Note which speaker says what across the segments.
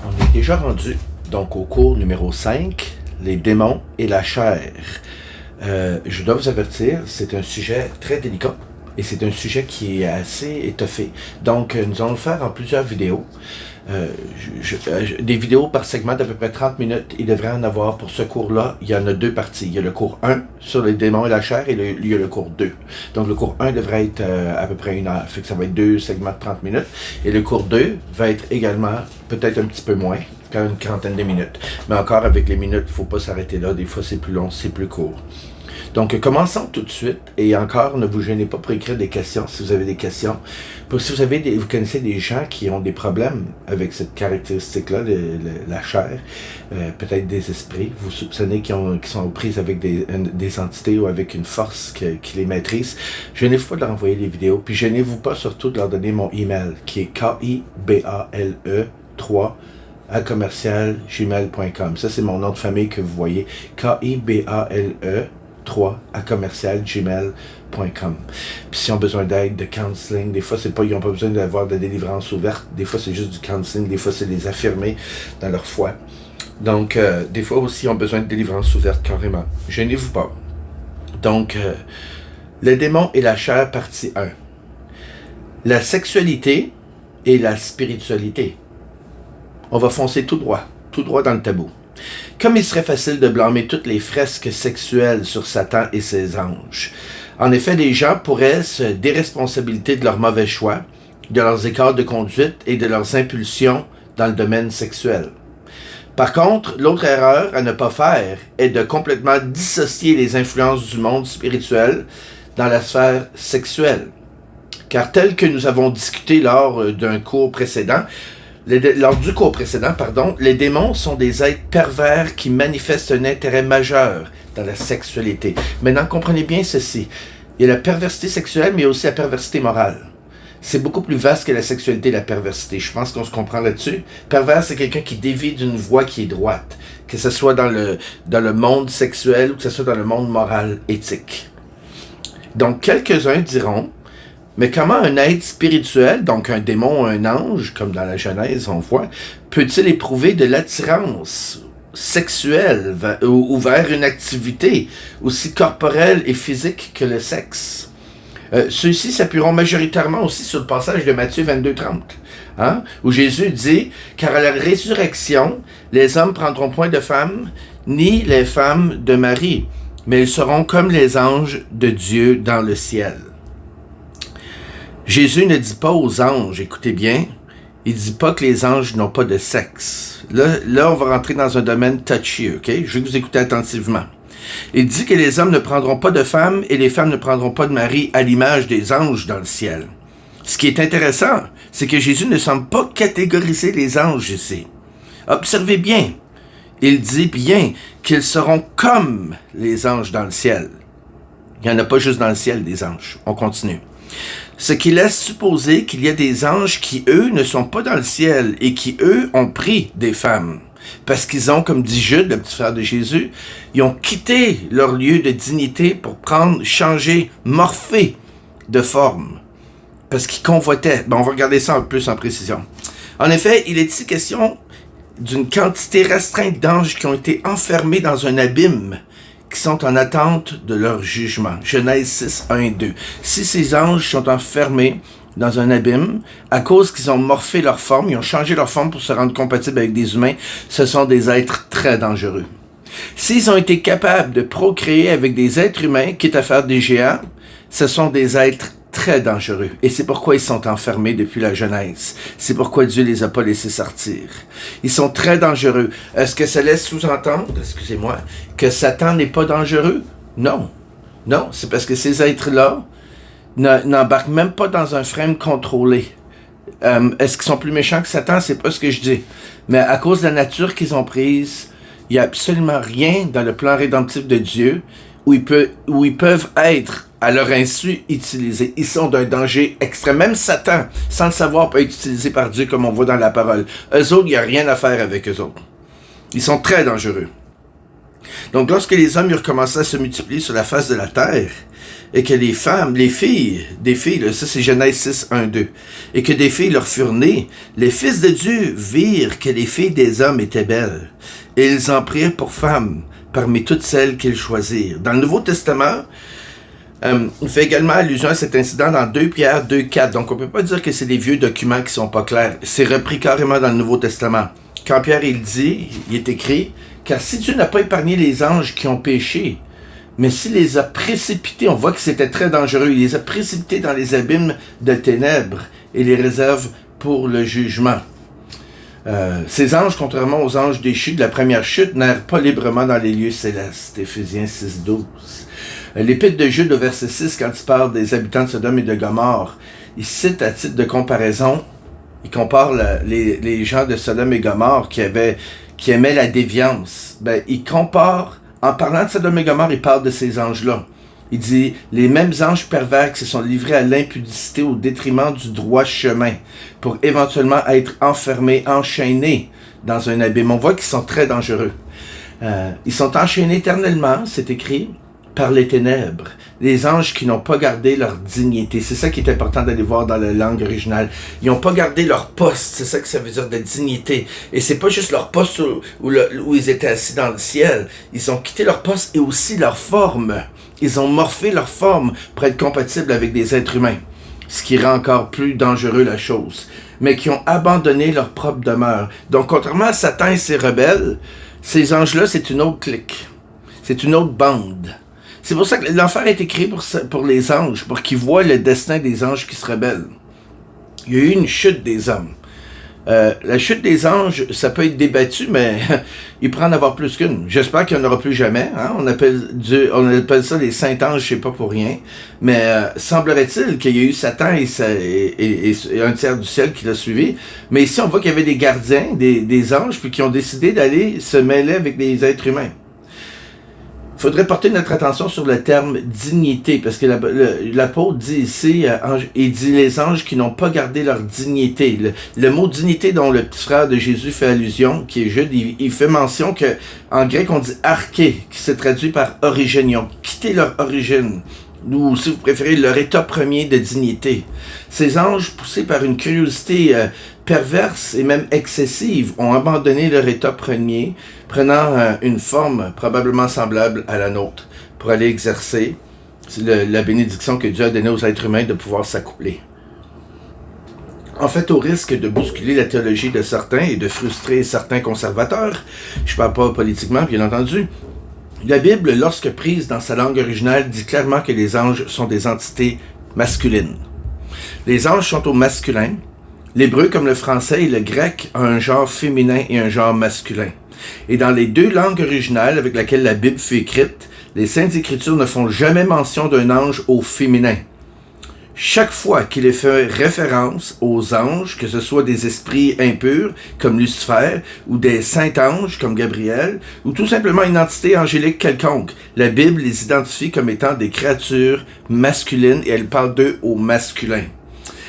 Speaker 1: On est déjà rendu donc au cours numéro 5, les démons et la chair. Je dois vous avertir, c'est un sujet très délicat et c'est un sujet qui est assez étoffé. Donc, nous allons le faire en plusieurs vidéos. Des vidéos par segment d'à peu près 30 minutes. Il devrait en avoir pour ce cours-là. Il y en a deux parties. Il y a le cours 1 sur les démons et la chair et il y a le cours 2. Donc le cours 1 devrait être à peu près 1 heure. Fait que ça va être deux segments de 30 minutes. Et le cours 2 va être également peut-être un petit peu moins, quand une quarantaine de minutes. Mais encore avec les minutes, il ne faut pas s'arrêter là. Des fois c'est plus long, c'est plus court. Donc, commençons tout de suite. Et encore, ne vous gênez pas pour écrire des questions si vous avez des questions. Si vous connaissez des gens qui ont des problèmes avec cette caractéristique-là, la chair, peut-être des esprits, vous soupçonnez qu'ils sont aux prises avec des entités ou avec une force qui les maîtrise, gênez-vous pas de leur envoyer des vidéos. Puis gênez-vous pas surtout de leur donner mon email, qui est KIBALE3@gmail.com. Ça, c'est mon nom de famille que vous voyez. KIBALE3@gmail.com. Puis s'ils ont besoin d'aide, de counseling, des fois ils n'ont pas besoin d'avoir de délivrance ouverte, des fois c'est juste du counseling, des fois c'est les affirmer dans leur foi. Donc des fois aussi ils ont besoin de délivrance ouverte carrément. Gênez-vous pas. Donc le démon et la chair, partie 1. La sexualité et la spiritualité. On va foncer tout droit dans le tabou. Comme il serait facile de blâmer toutes les fresques sexuelles sur Satan et ses anges. En effet, les gens pourraient se déresponsabiliser de leurs mauvais choix, de leurs écarts de conduite et de leurs impulsions dans le domaine sexuel. Par contre, l'autre erreur à ne pas faire est de complètement dissocier les influences du monde spirituel dans la sphère sexuelle. Car tel que nous avons discuté lors du cours précédent, les démons sont des êtres pervers qui manifestent un intérêt majeur dans la sexualité. Maintenant, comprenez bien ceci. Il y a la perversité sexuelle, mais il y a aussi la perversité morale. C'est beaucoup plus vaste que la sexualité et la perversité. Je pense qu'on se comprend là-dessus. Pervers, c'est quelqu'un qui dévie d'une voie qui est droite. Que ce soit dans le monde sexuel ou que ce soit dans le monde moral, éthique. Donc, quelques-uns diront: mais comment un être spirituel, donc un démon ou un ange, comme dans la Genèse on voit, peut-il éprouver de l'attirance sexuelle ou vers une activité aussi corporelle et physique que le sexe? Ceux-ci s'appuieront majoritairement aussi sur le passage de Matthieu 22-30, où Jésus dit « Car à la résurrection, les hommes prendront point de femmes, ni les femmes de mari, mais ils seront comme les anges de Dieu dans le ciel. » Jésus ne dit pas aux anges, écoutez bien, il dit pas que les anges n'ont pas de sexe. Là, on va rentrer dans un domaine touchy, ok? Je vais vous écouter attentivement. Il dit que les hommes ne prendront pas de femmes et les femmes ne prendront pas de mari à l'image des anges dans le ciel. Ce qui est intéressant, c'est que Jésus ne semble pas catégoriser les anges ici. Observez bien, il dit bien qu'ils seront comme les anges dans le ciel. Il n'y en a pas juste dans le ciel des anges. On continue. Ce qui laisse supposer qu'il y a des anges qui, eux, ne sont pas dans le ciel et qui, eux, ont pris des femmes. Parce qu'ils ont, comme dit Jude, le petit frère de Jésus, ils ont quitté leur lieu de dignité pour changer, morpher de forme. Parce qu'ils convoitaient. On va regarder ça un peu plus en précision. En effet, il est ici question d'une quantité restreinte d'anges qui ont été enfermés dans un abîme, qui sont en attente de leur jugement. Genèse 6, 1 et 2. Si ces anges sont enfermés dans un abîme, à cause qu'ils ont morphé leur forme, ils ont changé leur forme pour se rendre compatibles avec des humains, ce sont des êtres très dangereux. S'ils ont été capables de procréer avec des êtres humains, quitte à faire des géants, ce sont des êtres très dangereux. Et c'est pourquoi ils sont enfermés depuis la Genèse. C'est pourquoi Dieu les a pas laissés sortir. Ils sont très dangereux. Est-ce que ça laisse sous-entendre, que Satan n'est pas dangereux? Non. Non, c'est parce que ces êtres-là n'embarquent même pas dans un frame contrôlé. Est-ce qu'ils sont plus méchants que Satan? C'est pas ce que je dis. Mais à cause de la nature qu'ils ont prise, il n'y a absolument rien dans le plan rédemptif de Dieu où ils peuvent être à leur insu utilisés. Ils sont d'un danger extrême. Même Satan, sans le savoir, peut être utilisé par Dieu comme on voit dans la parole. Eux autres, il n'y a rien à faire avec eux autres. Ils sont très dangereux. Donc, lorsque les hommes eurent commencé à se multiplier sur la face de la terre, et que les filles, là, ça c'est Genèse 6, 1, 2, et que des filles leur furent nées, les fils de Dieu virent que les filles des hommes étaient belles, et ils en prirent pour femmes parmi toutes celles qu'ils choisirent. Dans le Nouveau Testament, il fait également allusion à cet incident dans 2 Pierre 2, 4. Donc, on ne peut pas dire que c'est des vieux documents qui sont pas clairs. C'est repris carrément dans le Nouveau Testament. Quand Pierre, il dit, il est écrit, « Car si Dieu n'a pas épargné les anges qui ont péché, mais s'il les a précipités, on voit que c'était très dangereux, il les a précipités dans les abîmes de ténèbres et les réserve pour le jugement. » Ces anges, contrairement aux anges déchus de la première chute, n'errent pas librement dans les lieux célestes. Éphésiens 6, 12. L'Épître de Jude au verset 6, quand il parle des habitants de Sodome et de Gomorrhe, il cite à titre de comparaison, il compare les gens de Sodome et Gomorrhe qui aimaient la déviance. Il compare, en parlant de Sodome et Gomorrhe, il parle de ces anges-là. Il dit, les mêmes anges pervers qui se sont livrés à l'impudicité au détriment du droit chemin, pour éventuellement être enfermés, enchaînés dans un abîme. On voit qu'ils sont très dangereux. Ils sont enchaînés éternellement, c'est écrit, par les ténèbres. Les anges qui n'ont pas gardé leur dignité. C'est ça qui est important d'aller voir dans la langue originale. Ils n'ont pas gardé leur poste. C'est ça que ça veut dire de dignité. Et c'est pas juste leur poste où ils étaient assis dans le ciel. Ils ont quitté leur poste et aussi leur forme. Ils ont morphé leur forme pour être compatibles avec des êtres humains. Ce qui rend encore plus dangereux la chose. Mais qui ont abandonné leur propre demeure. Donc, contrairement à Satan et ses rebelles, ces anges-là, c'est une autre clique. C'est une autre bande. C'est pour ça que l'enfer est écrit pour les anges, pour qu'ils voient le destin des anges qui se rebellent. Il y a eu une chute des hommes. La chute des anges, ça peut être débattu, mais il pourrait en avoir plus qu'une. J'espère qu'il n'y en aura plus jamais. Hein? On appelle ça les saints anges, je sais pas pour rien. Mais semblerait-il qu'il y a eu Satan et un tiers du ciel qui l'a suivi. Mais ici, on voit qu'il y avait des gardiens, des anges, puis qui ont décidé d'aller se mêler avec des êtres humains. Il faudrait porter notre attention sur le terme dignité, parce que l'apôtre dit ici, il dit les anges qui n'ont pas gardé leur dignité. Le mot dignité dont le petit frère de Jésus fait allusion, qui est Jude, il fait mention que en grec on dit arché, qui se traduit par origine. Ils ont quitté leur origine, ou si vous préférez, leur état premier de dignité. Ces anges, poussés par une curiosité perverse et même excessive, ont abandonné leur état premier, prenant une forme probablement semblable à la nôtre, pour aller exercer la bénédiction que Dieu a donnée aux êtres humains de pouvoir s'accoupler. En fait, au risque de bousculer la théologie de certains et de frustrer certains conservateurs, je ne parle pas politiquement, bien entendu, la Bible, lorsque prise dans sa langue originale, dit clairement que les anges sont des entités masculines. Les anges sont au masculin. L'hébreu, comme le français et le grec, a un genre féminin et un genre masculin. Et dans les deux langues originales avec lesquelles la Bible fut écrite, les Saintes Écritures ne font jamais mention d'un ange au féminin. Chaque fois qu'il est fait référence aux anges, que ce soit des esprits impurs comme Lucifer, ou des saints anges comme Gabriel, ou tout simplement une entité angélique quelconque, la Bible les identifie comme étant des créatures masculines et elle parle d'eux au masculin.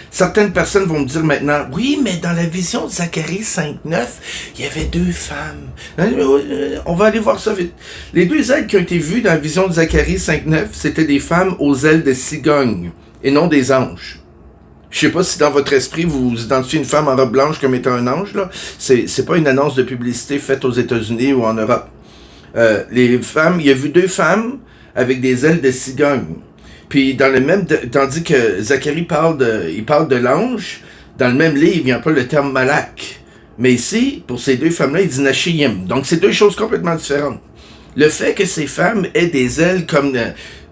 Speaker 1: Certaines personnes vont me dire maintenant, oui, mais dans la vision de Zacharie 5.9, il y avait deux femmes. On va aller voir ça vite. Les deux ailes qui ont été vues dans la vision de Zacharie 5.9, c'était des femmes aux ailes de cigogne et non des anges. Je sais pas si dans votre esprit, vous identifiez une femme en robe blanche comme étant un ange, là. C'est pas une annonce de publicité faite aux États-Unis ou en Europe. Les femmes, il y a vu deux femmes avec des ailes de cigogne. Puis dans le même, tandis que Zacharie parle de l'ange, dans le même livre, il y a pas le terme malak. Mais ici, pour ces deux femmes-là, il dit Nashiyim. Donc c'est deux choses complètement différentes. Le fait que ces femmes aient des ailes comme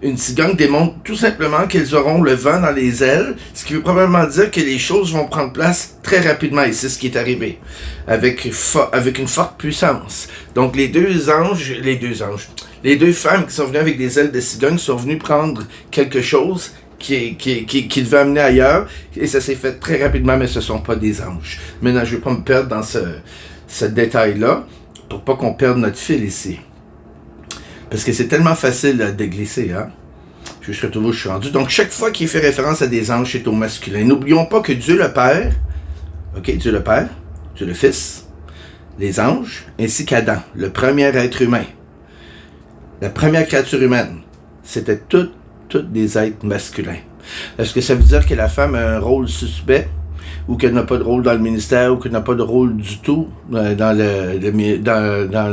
Speaker 1: une cigogne démontre tout simplement qu'elles auront le vent dans les ailes, ce qui veut probablement dire que les choses vont prendre place très rapidement, et c'est ce qui est arrivé, avec une forte puissance. Donc les deux femmes qui sont venues avec des ailes de cigogne sont venues prendre quelque chose qui devait amener ailleurs, et ça s'est fait très rapidement, mais ce ne sont pas des anges. Maintenant, je ne vais pas me perdre dans ce détail-là, pour pas qu'on perde notre fil ici. Parce que c'est tellement facile de glisser, hein? Je suis retrouvé où je suis rendu. Donc, chaque fois qu'il fait référence à des anges, c'est au masculin. N'oublions pas que Dieu le Père, Dieu le Père, Dieu le Fils, les anges, ainsi qu'Adam, le premier être humain, la première créature humaine, c'était tous tous des êtres masculins. Est-ce que ça veut dire que la femme a un rôle suspect, ou qu'elle n'a pas de rôle dans le ministère, ou qu'elle n'a pas de rôle du tout dans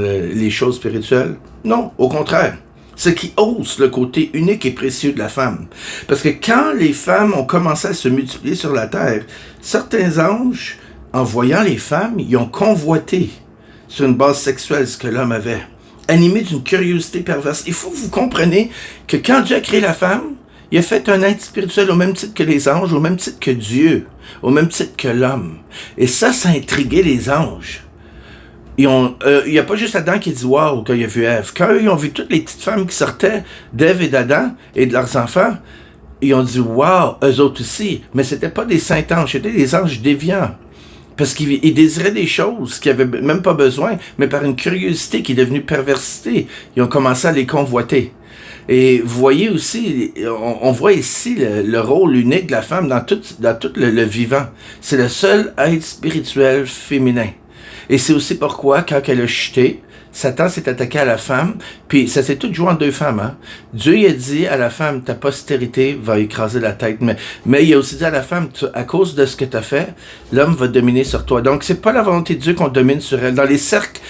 Speaker 1: les choses spirituelles? Non, au contraire. Ce qui hausse le côté unique et précieux de la femme. Parce que quand les femmes ont commencé à se multiplier sur la terre, certains anges, en voyant les femmes, ils ont convoité sur une base sexuelle ce que l'homme avait, animé d'une curiosité perverse. Il faut que vous compreniez que quand Dieu a créé la femme, il a fait un être spirituel au même titre que les anges, au même titre que Dieu, au même titre que l'homme. Et ça intriguait les anges. Il n'y a pas juste Adam qui dit « Wow » quand il a vu Ève. Quand ils ont vu toutes les petites femmes qui sortaient d'Ève et d'Adam et de leurs enfants, ils ont dit « Wow », eux autres aussi. Mais c'était pas des saints anges, c'était des anges déviants. Parce qu'ils désiraient des choses qu'ils n'avaient même pas besoin, mais par une curiosité qui est devenue perversité, ils ont commencé à les convoiter. Et vous voyez aussi, on voit ici le rôle unique de la femme dans tout le vivant. C'est le seul être spirituel féminin. Et c'est aussi pourquoi, quand elle a chuté, Satan s'est attaqué à la femme, puis ça s'est tout joué en deux femmes. Hein? Dieu il a dit à la femme, ta postérité va écraser la tête. Mais il a aussi dit à la femme, à cause de ce que tu as fait, l'homme va dominer sur toi. Donc, c'est pas la volonté de Dieu qu'on domine sur elle. Dans les cercles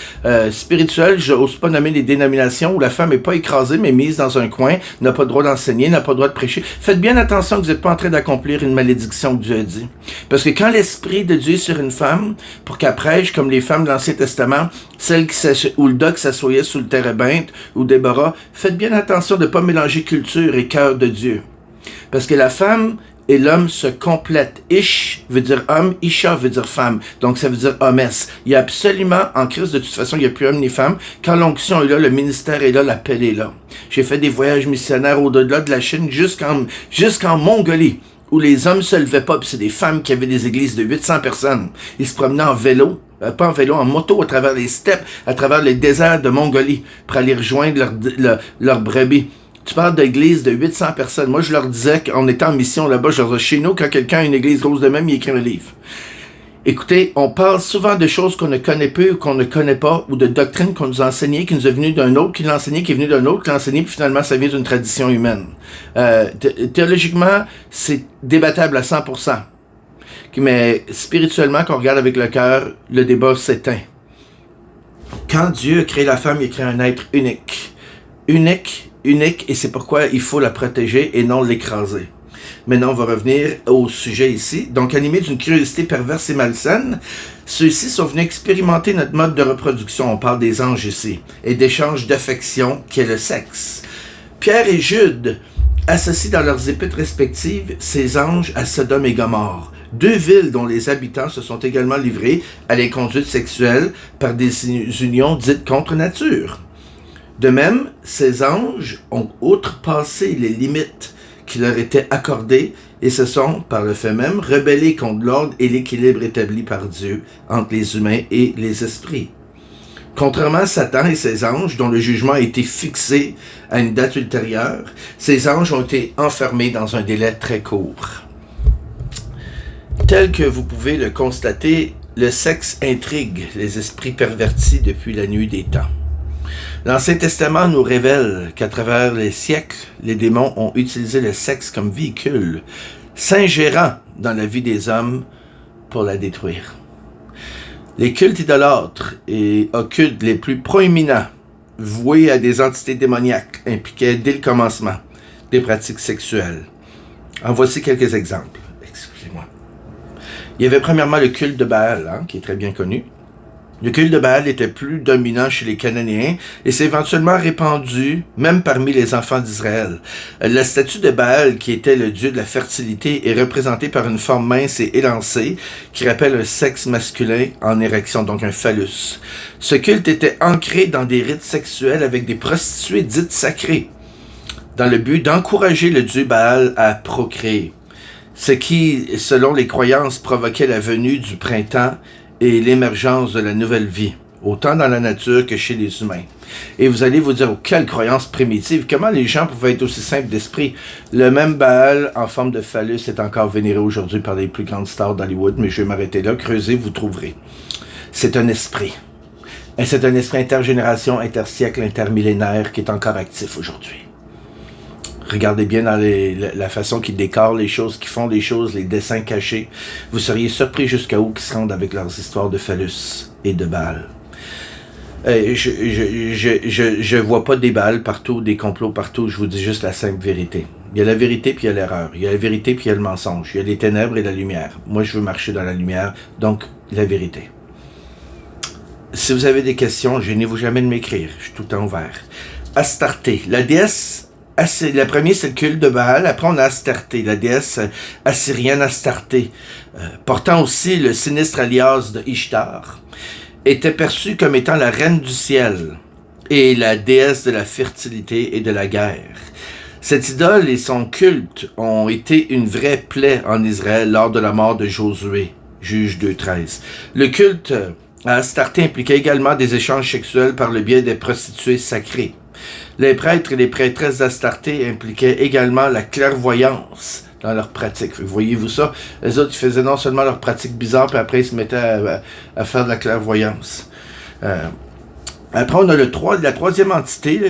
Speaker 1: spirituels, je n'ose pas nommer les dénominations où la femme n'est pas écrasée, mais mise dans un coin, n'a pas le droit d'enseigner, n'a pas le droit de prêcher. Faites bien attention que vous n'êtes pas en train d'accomplir une malédiction que Dieu a dit. Parce que quand l'Esprit de Dieu est sur une femme, pour qu'elle prêche, comme les femmes de l'Ancien Testament, celles où le doc s'assoyait sous le térébinthe, ou Déborah, faites bien attention de ne pas mélanger culture et cœur de Dieu. Parce que la femme et l'homme se complètent. Ish veut dire homme, Isha veut dire femme. Donc ça veut dire hommesse. Il y a absolument, en Christ, de toute façon, il n'y a plus homme ni femme. Quand l'onction est là, le ministère est là, l'appel est là. J'ai fait des voyages missionnaires au-delà de la Chine jusqu'en Mongolie, où les hommes ne se levaient pas, puis c'est des femmes qui avaient des églises de 800 personnes. Ils se promenaient en vélo, pas en vélo, en moto, à travers les steppes, à travers les déserts de Mongolie, pour aller rejoindre leurs brebis. Tu parles d'église de 800 personnes. Moi, je leur disais qu'on était en mission là-bas, chez nous, quand quelqu'un a une église grosse de même, il écrit un livre. Écoutez, on parle souvent de choses qu'on ne connaît peu ou qu'on ne connaît pas, ou de doctrines qu'on nous a enseignées, qui nous est venue d'un autre, qui l'a enseigné, qui est venu d'un autre, qui l'a enseigné, puis finalement, ça vient d'une tradition humaine. Théologiquement, c'est débattable à 100%. Mais spirituellement, quand on regarde avec le cœur, le débat s'éteint. Quand Dieu a créé la femme, il a créé un être unique. Unique, et c'est pourquoi il faut la protéger et non l'écraser. Maintenant, on va revenir au sujet ici. Donc, animés d'une curiosité perverse et malsaine, ceux-ci sont venus expérimenter notre mode de reproduction. On parle des anges ici. Et d'échange d'affection, qui est le sexe. Pierre et Jude associent dans leurs épîtres respectives ces anges à Sodome et Gomorrhe. Deux villes dont les habitants se sont également livrés à des conduites sexuelles par des unions dites contre nature. De même, ces anges ont outrepassé les limites qui leur étaient accordées et se sont, par le fait même, rebellés contre l'ordre et l'équilibre établi par Dieu entre les humains et les esprits. Contrairement à Satan et ses anges, dont le jugement a été fixé à une date ultérieure, ces anges ont été enfermés dans un délai très court. Tel que vous pouvez le constater, le sexe intrigue les esprits pervertis depuis la nuit des temps. L'Ancien Testament nous révèle qu'à travers les siècles, les démons ont utilisé le sexe comme véhicule, s'ingérant dans la vie des hommes pour la détruire. Les cultes idolâtres et occultes les plus proéminents, voués à des entités démoniaques, impliquaient dès le commencement des pratiques sexuelles. En voici quelques exemples. Excusez-moi. Il y avait premièrement le culte de Baal, qui est très bien connu. Le culte de Baal était plus dominant chez les Cananéens et s'est éventuellement répandu même parmi les enfants d'Israël. La statue de Baal, qui était le dieu de la fertilité, est représentée par une forme mince et élancée qui rappelle un sexe masculin en érection, donc un phallus. Ce culte était ancré dans des rites sexuels avec des prostituées dites sacrées, dans le but d'encourager le dieu Baal à procréer. Ce qui, selon les croyances, provoquait la venue du printemps et l'émergence de la nouvelle vie, autant dans la nature que chez les humains. Et vous allez vous dire, oh, quelle croyance primitive, comment les gens pouvaient être aussi simples d'esprit. Le même Baal en forme de phallus est encore vénéré aujourd'hui par les plus grandes stars d'Hollywood, mais je vais m'arrêter là, creusez, vous trouverez. C'est un esprit. Et c'est un esprit intergénération, intersiècle, intermillénaire qui est encore actif aujourd'hui. Regardez bien dans la façon qu'ils décorent les choses, qu'ils font les choses, les dessins cachés. Vous seriez surpris jusqu'à où ils se rendent avec leurs histoires de phallus et de Baal. Je vois pas des balles partout, des complots partout, je vous dis juste la simple vérité. Il y a la vérité puis il y a l'erreur. Il y a la vérité puis il y a le mensonge. Il y a les ténèbres et la lumière. Moi, je veux marcher dans la lumière, donc la vérité. Si vous avez des questions, gênez-vous jamais de m'écrire. Je suis tout le temps ouvert. Astarté, la déesse, la première c'est le culte de Baal, après on a Astarté, la déesse assyrienne Astarté, portant aussi le sinistre alias de Ishtar, était perçue comme étant la reine du ciel et la déesse de la fertilité et de la guerre. Cette idole et son culte ont été une vraie plaie en Israël lors de la mort de Josué, Juge 2.13. Le culte à Astarté impliquait également des échanges sexuels par le biais des prostituées sacrées. Les prêtres et les prêtresses d'Astarté impliquaient également la clairvoyance dans leur pratique. Voyez-vous ça? Les autres, ils faisaient non seulement leur pratique bizarre, puis après, ils se mettaient à faire de la clairvoyance. Après, on a la troisième entité,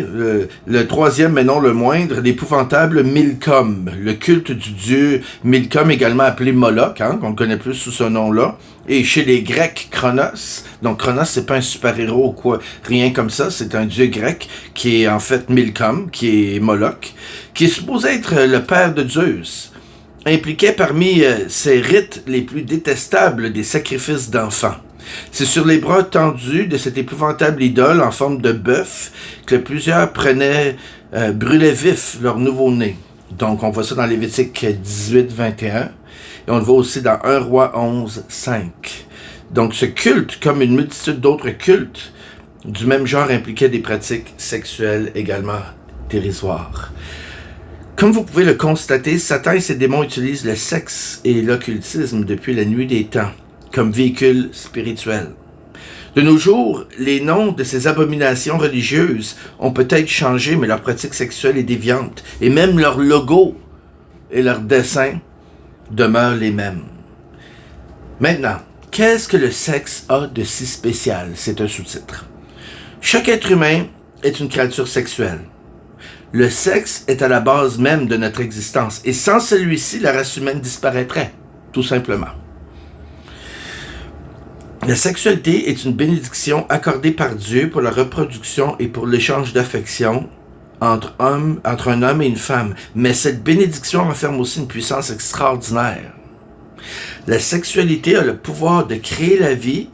Speaker 1: le troisième, mais non le moindre, l'épouvantable Milcom, le culte du dieu Milcom, également appelé Moloch, qu'on connaît plus sous ce nom-là. Et chez les Grecs, Chronos. Donc, Chronos, c'est pas un super-héros ou quoi, rien comme ça. C'est un dieu grec qui est en fait Milcom, qui est Moloch, qui est supposé être le père de Zeus. Impliquait parmi ses rites les plus détestables des sacrifices d'enfants. C'est sur les bras tendus de cette épouvantable idole en forme de bœuf que plusieurs brûlaient vif leur nouveau-né. Donc, on voit ça dans Lévitique 18-21. Et on le voit aussi dans 1 Roi 11-5. Donc, ce culte, comme une multitude d'autres cultes du même genre, impliquait des pratiques sexuelles également dérisoires. Comme vous pouvez le constater, Satan et ses démons utilisent le sexe et l'occultisme depuis la nuit des temps comme véhicule spirituel. De nos jours, les noms de ces abominations religieuses ont peut-être changé, mais leur pratique sexuelle est déviante. Et même leur logo et leur dessin demeurent les mêmes. Maintenant, qu'est-ce que le sexe a de si spécial? C'est un sous-titre. Chaque être humain est une créature sexuelle. Le sexe est à la base même de notre existence. Et sans celui-ci, la race humaine disparaîtrait, tout simplement. La sexualité est une bénédiction accordée par Dieu pour la reproduction et pour l'échange d'affection entre un homme et une femme. Mais cette bénédiction renferme aussi une puissance extraordinaire. La sexualité a le pouvoir de créer la vie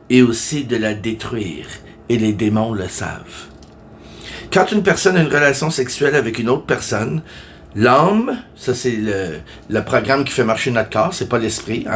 Speaker 1: et aussi de la détruire. Et les démons le savent. Quand une personne a une relation sexuelle avec une autre personne, l'âme, ça c'est le programme qui fait marcher notre corps, c'est pas l'esprit.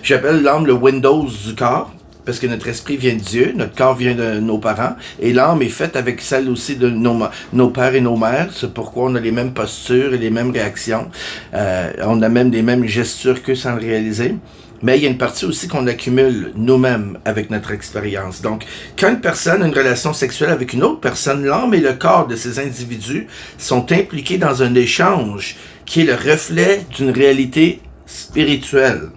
Speaker 1: J'appelle l'âme le Windows du corps. Parce que notre esprit vient de Dieu, notre corps vient de nos parents, et l'âme est faite avec celle aussi de nos pères et nos mères. C'est pourquoi on a les mêmes postures et les mêmes réactions. On a même les mêmes gestures qu'eux sans le réaliser. Mais il y a une partie aussi qu'on accumule nous-mêmes avec notre expérience. Donc, quand une personne a une relation sexuelle avec une autre personne, l'âme et le corps de ces individus sont impliqués dans un échange qui est le reflet d'une réalité spirituelle.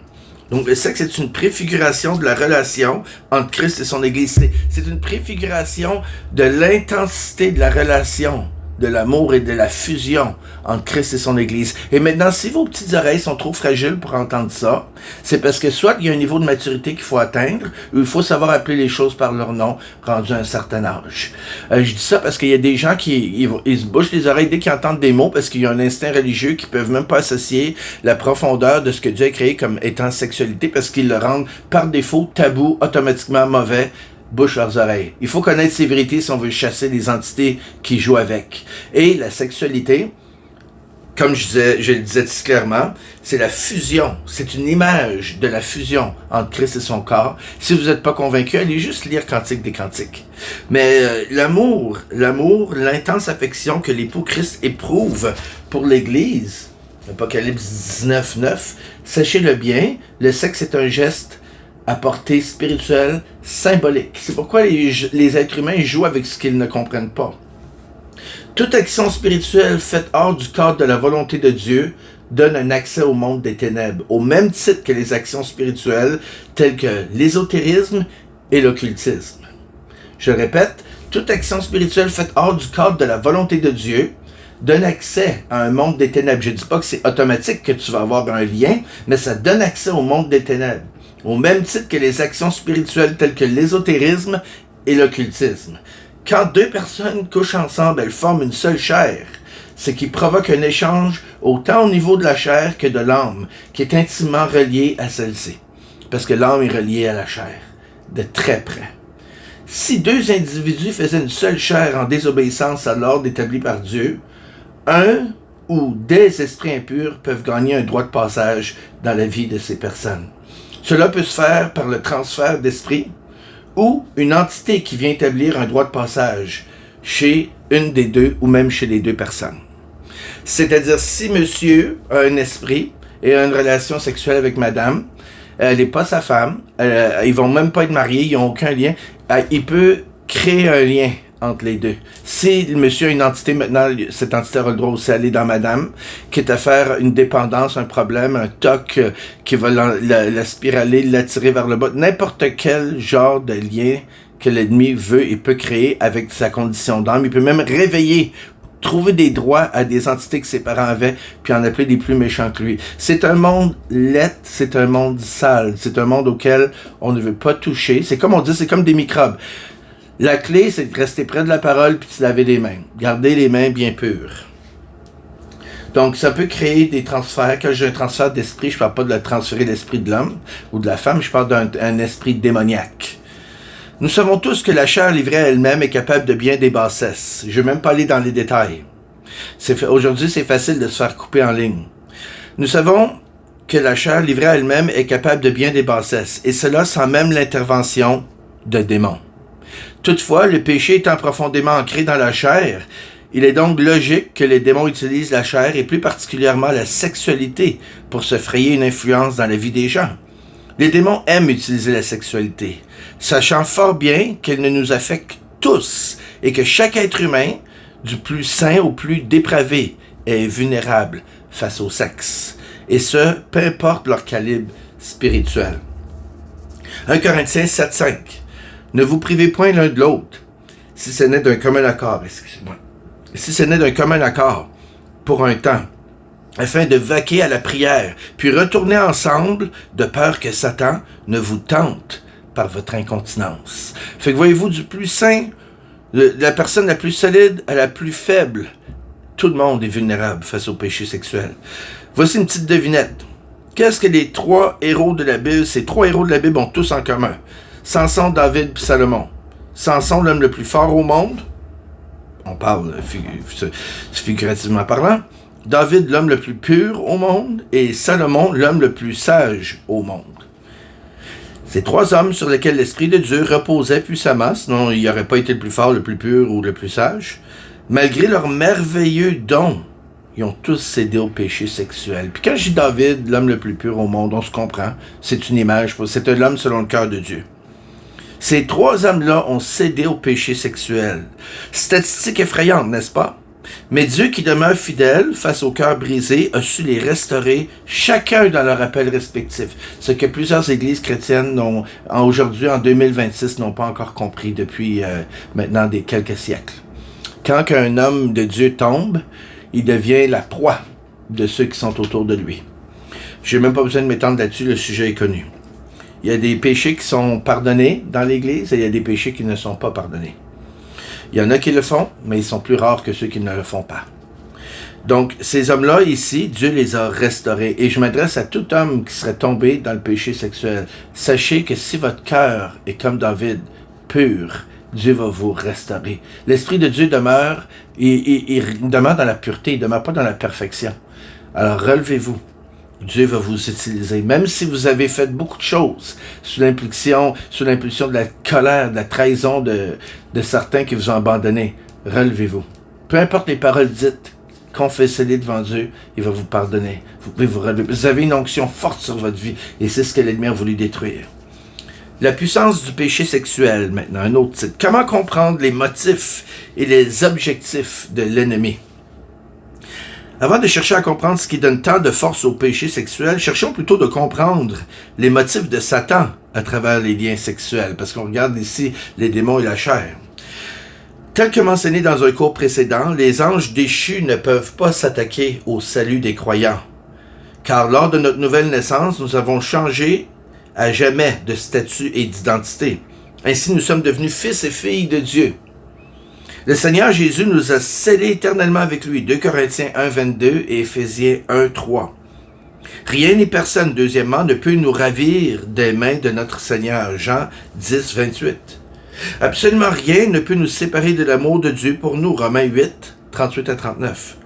Speaker 1: Donc, le sexe est une préfiguration de la relation entre Christ et son Église. C'est une préfiguration de l'intensité de la relation, de l'amour et de la fusion entre Christ et son Église. Et maintenant, si vos petites oreilles sont trop fragiles pour entendre ça, c'est parce que soit il y a un niveau de maturité qu'il faut atteindre, ou il faut savoir appeler les choses par leur nom, rendu à un certain âge. Je dis ça parce qu'il y a des gens qui ils se bouchent les oreilles dès qu'ils entendent des mots, parce qu'il y a un instinct religieux qui peuvent même pas associer la profondeur de ce que Dieu a créé comme étant sexualité, parce qu'ils le rendent par défaut tabou, automatiquement mauvais, bouche leurs oreilles. Il faut connaître ces vérités si on veut chasser les entités qui jouent avec. Et la sexualité, comme je le disais si clairement, c'est la fusion. C'est une image de la fusion entre Christ et son corps. Si vous n'êtes pas convaincu, allez juste lire Cantique des Cantiques. Mais l'amour, l'intense affection que l'époux Christ éprouve pour l'Église, Apocalypse 19:9, sachez-le bien, le sexe est un geste à portée spirituelle symbolique. C'est pourquoi les êtres humains jouent avec ce qu'ils ne comprennent pas. Toute action spirituelle faite hors du cadre de la volonté de Dieu donne un accès au monde des ténèbres, au même titre que les actions spirituelles telles que l'ésotérisme et l'occultisme. Je répète, toute action spirituelle faite hors du cadre de la volonté de Dieu donne accès à un monde des ténèbres. Je ne dis pas que c'est automatique que tu vas avoir un lien, mais ça donne accès au monde des ténèbres. Au même titre que les actions spirituelles telles que l'ésotérisme et l'occultisme. Quand deux personnes couchent ensemble, elles forment une seule chair, ce qui provoque un échange autant au niveau de la chair que de l'âme, qui est intimement reliée à celle-ci. Parce que l'âme est reliée à la chair, de très près. Si deux individus faisaient une seule chair en désobéissance à l'ordre établi par Dieu, un ou des esprits impurs peuvent gagner un droit de passage dans la vie de ces personnes. Cela peut se faire par le transfert d'esprit ou une entité qui vient établir un droit de passage chez une des deux ou même chez les deux personnes. C'est-à-dire, si monsieur a un esprit et a une relation sexuelle avec madame, elle n'est pas sa femme, ils vont même pas être mariés, ils n'ont aucun lien, il peut créer un lien entre les deux. Si le monsieur a une entité, maintenant, cette entité aura le droit aussi d'aller dans madame, quitte à faire une dépendance, un problème, un toc qui va la spiraler, l'attirer vers le bas. N'importe quel genre de lien que l'ennemi veut et peut créer avec sa condition d'âme. Il peut même réveiller, trouver des droits à des entités que ses parents avaient, puis en appeler des plus méchants que lui. C'est un monde laid, c'est un monde sale, c'est un monde auquel on ne veut pas toucher. C'est comme on dit, c'est comme des microbes. La clé, c'est de rester près de la parole puis de se laver les mains. Garder les mains bien pures. Donc, ça peut créer des transferts. Quand j'ai un transfert d'esprit, je ne parle pas de transférer l'esprit de l'homme ou de la femme, je parle d'un esprit démoniaque. Nous savons tous que la chair livrée à elle-même est capable de bien des bassesses. Je ne vais même pas aller dans les détails. Aujourd'hui, c'est facile de se faire couper en ligne. Nous savons que la chair livrée à elle-même est capable de bien des bassesses, et cela sans même l'intervention de démons. Toutefois, le péché étant profondément ancré dans la chair, il est donc logique que les démons utilisent la chair et plus particulièrement la sexualité pour se frayer une influence dans la vie des gens. Les démons aiment utiliser la sexualité, sachant fort bien qu'elle ne nous affecte tous et que chaque être humain, du plus saint au plus dépravé, est vulnérable face au sexe, et ce, peu importe leur calibre spirituel. 1 Corinthiens 7,5. Ne vous privez point l'un de l'autre, si ce n'est d'un commun accord, si ce n'est d'un commun accord, pour un temps, afin de vaquer à la prière, puis retourner ensemble, de peur que Satan ne vous tente par votre incontinence. Fait que voyez-vous, du plus saint, de la personne la plus solide à la plus faible, tout le monde est vulnérable face au péché sexuel. Voici une petite devinette. Qu'est-ce que les trois héros de la Bible, ces trois héros de la Bible ont tous en commun? Samson, David et Salomon. Samson, l'homme le plus fort au monde. On parle figurativement parlant. David, l'homme le plus pur au monde. Et Salomon, l'homme le plus sage au monde. Ces trois hommes sur lesquels l'Esprit de Dieu reposait puissamment, sinon il n'aurait pas été le plus fort, le plus pur ou le plus sage. Malgré leurs merveilleux dons, ils ont tous cédé au péché sexuel. Puis quand je dis David, l'homme le plus pur au monde, on se comprend. C'est une image, c'est un homme selon le cœur de Dieu. Ces trois hommes-là ont cédé au péché sexuel. Statistique effrayante, n'est-ce pas? Mais Dieu qui demeure fidèle face au cœur brisé a su les restaurer, chacun dans leur appel respectif. Ce que plusieurs églises chrétiennes aujourd'hui, en 2026, n'ont pas encore compris depuis maintenant quelques siècles. Quand un homme de Dieu tombe, il devient la proie de ceux qui sont autour de lui. Je n'ai même pas besoin de m'étendre là-dessus, le sujet est connu. Il y a des péchés qui sont pardonnés dans l'Église et il y a des péchés qui ne sont pas pardonnés. Il y en a qui le font, mais ils sont plus rares que ceux qui ne le font pas. Donc, ces hommes-là, ici, Dieu les a restaurés. Et je m'adresse à tout homme qui serait tombé dans le péché sexuel. Sachez que si votre cœur est comme David, pur, Dieu va vous restaurer. L'Esprit de Dieu demeure, il demeure dans la pureté, il ne demeure pas dans la perfection. Alors, relevez-vous. Dieu va vous utiliser. Même si vous avez fait beaucoup de choses sous l'impulsion de la colère, de la trahison de certains qui vous ont abandonné, relevez-vous. Peu importe les paroles dites, confessez-les devant Dieu, il va vous pardonner. Vous pouvez vous relever. Vous avez une onction forte sur votre vie et c'est ce que l'ennemi a voulu détruire. La puissance du péché sexuel, maintenant, un autre titre. Comment comprendre les motifs et les objectifs de l'ennemi? Avant de chercher à comprendre ce qui donne tant de force au péché sexuel, cherchons plutôt de comprendre les motifs de Satan à travers les liens sexuels, parce qu'on regarde ici les démons et la chair. Tel que mentionné dans un cours précédent, les anges déchus ne peuvent pas s'attaquer au salut des croyants. Car lors de notre nouvelle naissance, nous avons changé à jamais de statut et d'identité. Ainsi, nous sommes devenus fils et filles de Dieu. Le Seigneur Jésus nous a scellés éternellement avec lui. 2 Corinthiens 1, 22 et Éphésiens 1, 3. Rien ni personne, deuxièmement, ne peut nous ravir des mains de notre Seigneur. Jean 10, 28. Absolument rien ne peut nous séparer de l'amour de Dieu pour nous. Romains 8, 38 à 39.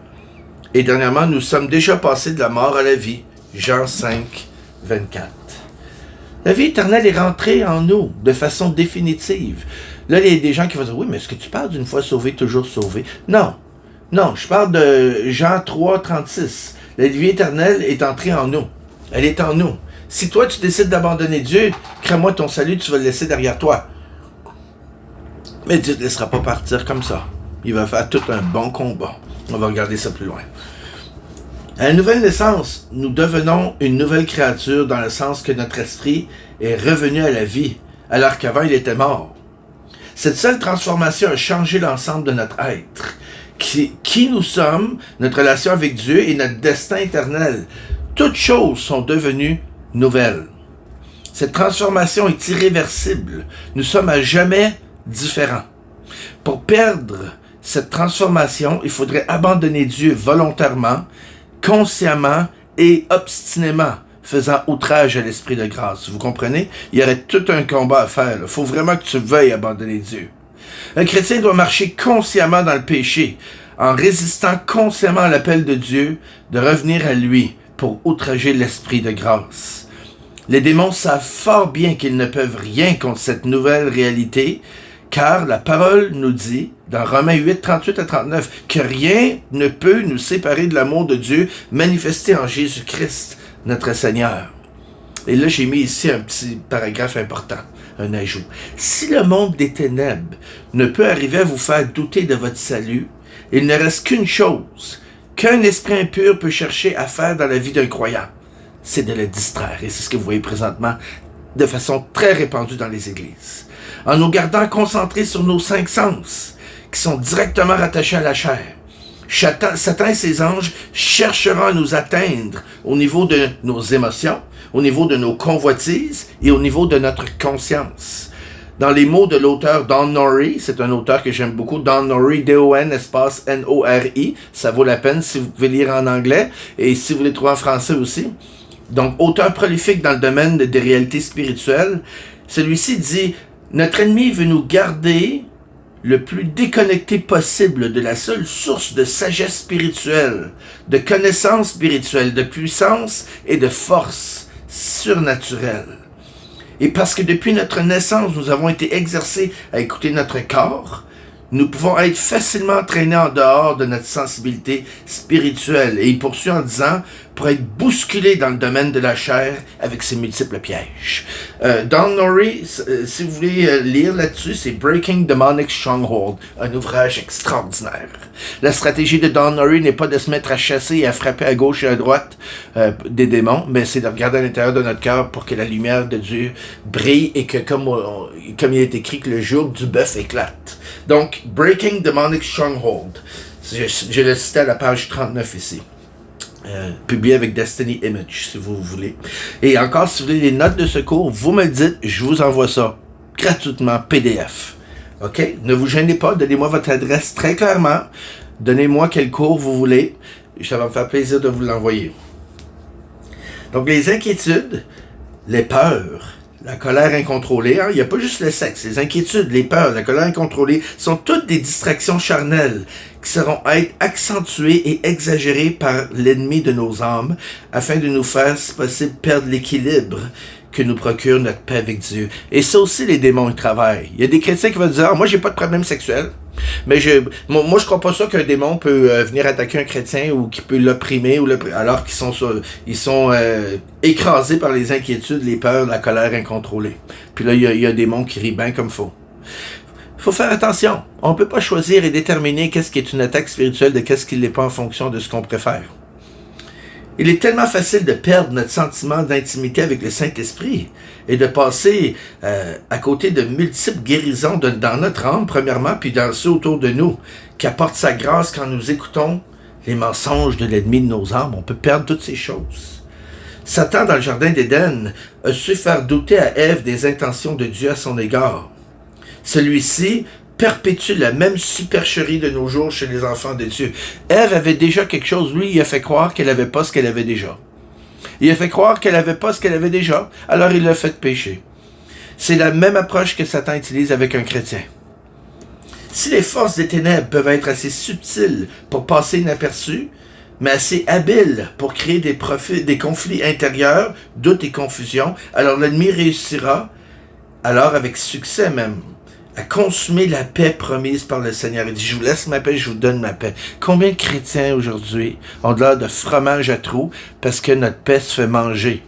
Speaker 1: Et dernièrement, nous sommes déjà passés de la mort à la vie. Jean 5, 24. La vie éternelle est rentrée en nous de façon définitive. Là, il y a des gens qui vont dire, oui, mais est-ce que tu parles d'une fois sauvé, toujours sauvé? Non. Non, je parle de Jean 3, 36. La vie éternelle est entrée en nous. Elle est en nous. Si toi, tu décides d'abandonner Dieu, crée-moi ton salut, tu vas le laisser derrière toi. Mais Dieu ne te laissera pas partir comme ça. Il va faire tout un bon combat. On va regarder ça plus loin. À la nouvelle naissance, nous devenons une nouvelle créature dans le sens que notre esprit est revenu à la vie, alors qu'avant il était mort. Cette seule transformation a changé l'ensemble de notre être. Qui nous sommes, notre relation avec Dieu et notre destin éternel. Toutes choses sont devenues nouvelles. Cette transformation est irréversible. Nous sommes à jamais différents. Pour perdre cette transformation, il faudrait abandonner Dieu volontairement, consciemment et obstinément, faisant outrage à l'esprit de grâce. Vous comprenez? Il y aurait tout un combat à faire. Il faut vraiment que tu veuilles abandonner Dieu. Un chrétien doit marcher consciemment dans le péché, en résistant consciemment à l'appel de Dieu de revenir à lui pour outrager l'esprit de grâce. Les démons savent fort bien qu'ils ne peuvent rien contre cette nouvelle réalité, car la parole nous dit, dans Romains 8, 38 à 39, que rien ne peut nous séparer de l'amour de Dieu manifesté en Jésus-Christ, notre Seigneur. Et là, j'ai mis ici un petit paragraphe important, un ajout. Si le monde des ténèbres ne peut arriver à vous faire douter de votre salut, il ne reste qu'une chose qu'un esprit impur peut chercher à faire dans la vie d'un croyant, c'est de le distraire. Et c'est ce que vous voyez présentement de façon très répandue dans les églises. En nous gardant concentrés sur nos 5 sens, qui sont directement rattachés à la chair. Satan et ses anges chercheront à nous atteindre au niveau de nos émotions, au niveau de nos convoitises et au niveau de notre conscience. Dans les mots de l'auteur Don Norrie, c'est un auteur que j'aime beaucoup, Don Norrie, D-O-N, espace N-O-R-I, ça vaut la peine si vous pouvez lire en anglais et si vous les trouvez en français aussi. Donc, auteur prolifique dans le domaine des réalités spirituelles, celui-ci dit « Notre ennemi veut nous garder le plus déconnecté possible de la seule source de sagesse spirituelle, de connaissance spirituelle, de puissance et de force surnaturelle. Et parce que depuis notre naissance, nous avons été exercés à écouter notre corps, nous pouvons être facilement entraînés en dehors de notre sensibilité spirituelle. Et il poursuit en disant, pour être bousculés dans le domaine de la chair avec ses multiples pièges. Don Norrie, si vous voulez lire là-dessus, c'est Breaking Demonic Stronghold, un ouvrage extraordinaire. La stratégie de Don Norrie n'est pas de se mettre à chasser et à frapper à gauche et à droite des démons, mais c'est de regarder à l'intérieur de notre cœur pour que la lumière de Dieu brille et que, comme il est écrit, que le jour du bœuf éclate. Donc, Breaking Demonic Stronghold. Je le cite à la page 39 ici. Publié avec Destiny Image, si vous voulez. Et encore, si vous voulez les notes de ce cours, vous me le dites, je vous envoie ça gratuitement, PDF. OK? Ne vous gênez pas, donnez-moi votre adresse très clairement. Donnez-moi quel cours vous voulez. Ça va me faire plaisir de vous l'envoyer. Donc, les inquiétudes, les peurs, la colère incontrôlée, hein? Il n'y a pas juste le sexe, les inquiétudes, les peurs, la colère incontrôlée sont toutes des distractions charnelles qui seront être accentuées et exagérées par l'ennemi de nos âmes afin de nous faire, si possible, perdre l'équilibre que nous procure notre paix avec Dieu. Et ça aussi, les démons, ils travaillent. Il y a des chrétiens qui vont dire, moi, j'ai pas de problème sexuel. Mais moi, je crois pas ça qu'un démon peut venir attaquer un chrétien ou qu'il peut l'opprimer alors qu'ils sont écrasés par les inquiétudes, les peurs, la colère incontrôlée. Puis là, il y a un démon qui rit bien comme faux. Faut faire attention. On peut pas choisir et déterminer qu'est-ce qui est une attaque spirituelle de qu'est-ce qui l'est pas en fonction de ce qu'on préfère. Il est tellement facile de perdre notre sentiment d'intimité avec le Saint-Esprit et de passer à côté de multiples guérisons dans notre âme, premièrement, puis dans ceux autour de nous, qui apportent sa grâce quand nous écoutons les mensonges de l'ennemi de nos âmes. On peut perdre toutes ces choses. Satan, dans le jardin d'Éden, a su faire douter à Ève des intentions de Dieu à son égard. Celui-ci perpétue la même supercherie de nos jours chez les enfants de Dieu. Ève avait déjà quelque chose, lui, il a fait croire qu'elle n'avait pas ce qu'elle avait déjà. Il a fait croire qu'elle n'avait pas ce qu'elle avait déjà, alors il l'a fait pécher. C'est la même approche que Satan utilise avec un chrétien. Si les forces des ténèbres peuvent être assez subtiles pour passer inaperçues, mais assez habiles pour créer des conflits intérieurs, doutes et confusion, alors l'ennemi réussira, alors avec succès même, à consommer la paix promise par le Seigneur. Il dit, je vous laisse ma paix, je vous donne ma paix. Combien de chrétiens aujourd'hui ont de l'air de fromage à trous parce que notre paix se fait manger,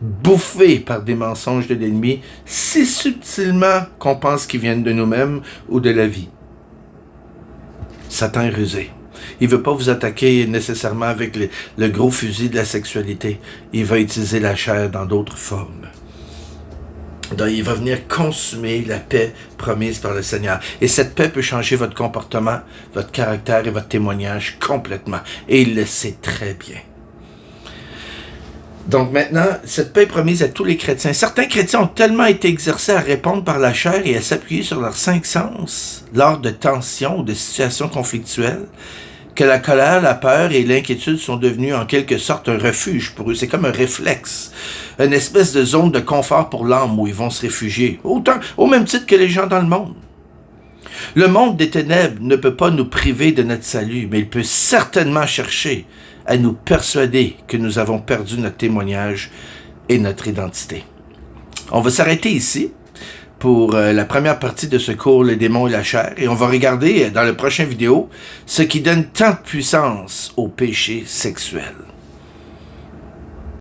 Speaker 1: bouffée par des mensonges de l'ennemi, si subtilement qu'on pense qu'ils viennent de nous-mêmes ou de la vie. Satan est rusé. Il ne veut pas vous attaquer nécessairement avec le gros fusil de la sexualité. Il va utiliser la chair dans d'autres formes. Donc, il va venir consumer la paix promise par le Seigneur. Et cette paix peut changer votre comportement, votre caractère et votre témoignage complètement. Et il le sait très bien. Donc maintenant, cette paix est promise à tous les chrétiens. Certains chrétiens ont tellement été exercés à répondre par la chair et à s'appuyer sur leurs 5 sens lors de tensions ou de situations conflictuelles que la colère, la peur et l'inquiétude sont devenus en quelque sorte un refuge pour eux. C'est comme un réflexe, une espèce de zone de confort pour l'âme où ils vont se réfugier, au même titre que les gens dans le monde. Le monde des ténèbres ne peut pas nous priver de notre salut, mais il peut certainement chercher à nous persuader que nous avons perdu notre témoignage et notre identité. On va s'arrêter ici pour la première partie de ce cours, les démons et la chair, et on va regarder dans la prochaine vidéo ce qui donne tant de puissance au péché sexuel.